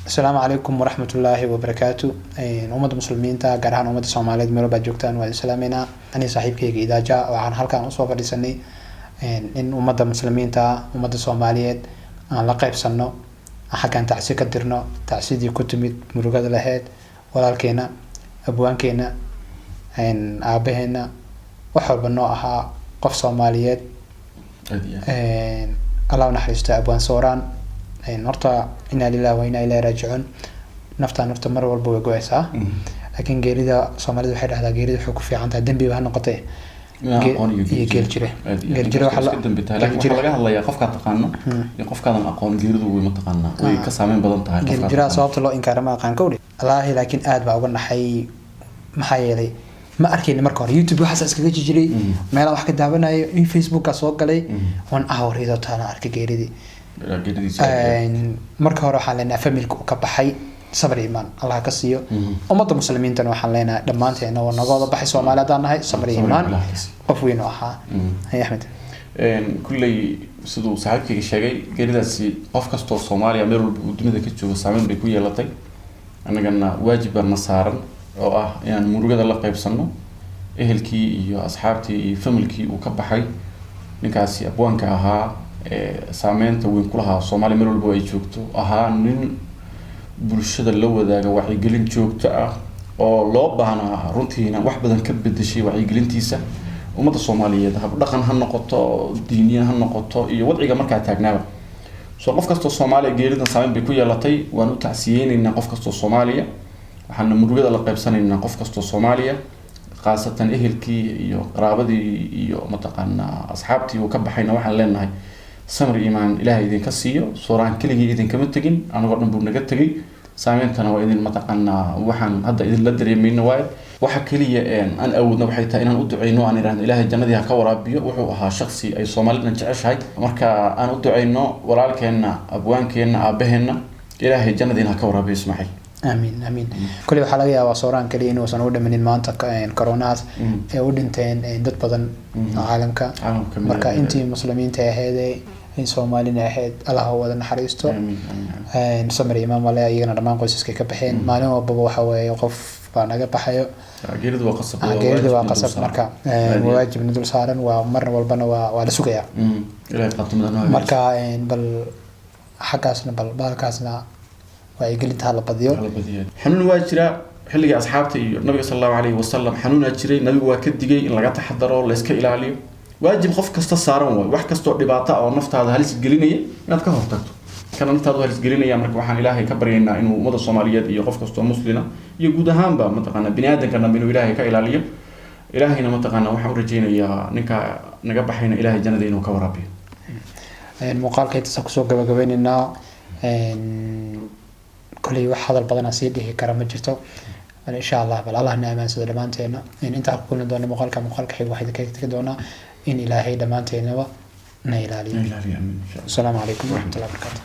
السلام عليكم ورحمة الله وبركاته. أمة المسلمين تا جرهان أمة الصومالية ميلو بجوكتان والسلامنا أنا صاحب كي إذا جاء وعن هالكان أصوف الرسالة إن أمة المسلمين تا أمة الصومالية لقيب سنة حكان تعسي كدرنا تعسيدي كتمت مروجات لهاد ولا الكينا أبوان كينا إن أبهنا وحرب النوعها قف صوماليات الله نحرسته أبوان صوران نرتا إنا لله وإنا إليه راجعون نفتا مر والبا way go'aysaa laakiin geerida Soomaalidu waxay dhahdaa geerida wuxuu ku fiican tahay dambi baa noqotay geel jire waxa laga hadlayaa qofka taqaano iyo qofkaadan aqoon geeridu way ma taqaanaa way ka saameyn badan tahay geel jira sababta loo inkaar ma aqaan kowdi Allahi laakiin aad baa uga naxay maxaa yeelay ma arkeen marka hore YouTube waxa iskaga jiray meel wax ka daawanayo in Facebook ka soo galay waan ahorido taana arkay geeridii marka hore waxaan leenahay familku ka baxay sabr iimaan Allah ka siiyo ummadda muslimiinta waxaan leenahay dhamaanteena oo nagooda baxay Soomaaliyeed aan nahay sabr iimaan qof weyn oo ahaa hay Ahmed kullay sidoo saaxiibkii sheegay geeridaasi qof kasto Soomaaliya meel walba dunida ka jooga saameyn bay ku yeelatay anagana waajib baan saaran oo ah inaan murugada la qaybsano ehelkii iyo asxaabtii iyo familkii uu ka baxay ninkaasi abwaanka ahaa saameynta weyn ku lahaa Soomaaliya meel walba ay joogto ahaa nin bulshada la wadaaga wacyigelin joogto ah oo loo baahnaa runtiina wax badan ka bedeshay wacyigelintiisa ummadda Soomaaliyeed hab dhaqan ha noqoto diiniyan ha noqoto iyo wadciga markaa taagnaaba soo qof kasto Soomaaliya geeridan saameyn bay ku yeelatay waan u tacsiyeynaa qof kasto Soomaaliya waxaan murugada la qaybsanaynaa qof kasto Soomaaliya qaasatan ehelkii iyo qaraabadii iyo mataqaana asxaabtii uu ka baxayna waxaan leenahay samir iimaan ilaahay idin ka siiyo sooraan kaliya idin kama tagin anagu dhan buu naga tagay saameentana waa idin mataqaana waxaan hadda idin la dareemayna waxa kaliya aan awoodna waxay tahay inaan u duceyno aan iraahdo ilaahay jannadii ha ka waraabiyo wuxuu ahaa shakhsi ay Soomaaliyeed jeceshahay marka aan u duceyno walaalkeena abwaankeena aabaheena ilaahay jannadii ha ka waraabiyo Ismaaciil آمين كل حلقة يا وصوران كلين وصنود من المنطق كورونات ودنتين دت بدن عالمك مركا أنتي مسلمين تهذا إن سومالين أحد الله هو ذا نحريستو نسمر إمام ولا يجينا رمان قيسك كبحين ما له بابو حوا يوقف بانجا بحيو جيرد وقصب مركا واجب ندرس سارن ومر والبنا ولا سقيا مركا بل حكاسنا بل بالكاسنا ويقلت هلا بديو حنون واجرا xilliga asxaabta iyo nabiga sallallahu alayhi wasallam xanuuna jiray nabigu waa ka digay in laga taxadaro la iska ilaaliyo waajib qof kasta saaran way wax kasto dhibaato oo naftaada halis gelinaya inaad ka hortagto kana naftaada halis gelinaya marka waxaan ilaahay ka baryaynaa inuu ummadda Soomaaliyeed iyo qof kasto muslina iyo guud ahaanba mataqaana bini'aadanka inuu ilaahay ka ilaaliyo ilaahayna mataqaana waxaan u rajaynayaa ninka naga baxayna ilaahay jannada inuu ka waraabiyo muuqaalkayta soo gabagabeynayna كل واحد البدن سيده كرام جرتو إن شاء الله بل الله نعم سيد دمانتنا إن أنت كلنا دونا مقالك حي واحد كي دونا إن إلهي دمانتنا ونيل عليه. السلام عليكم ورحمة الله وبركاته.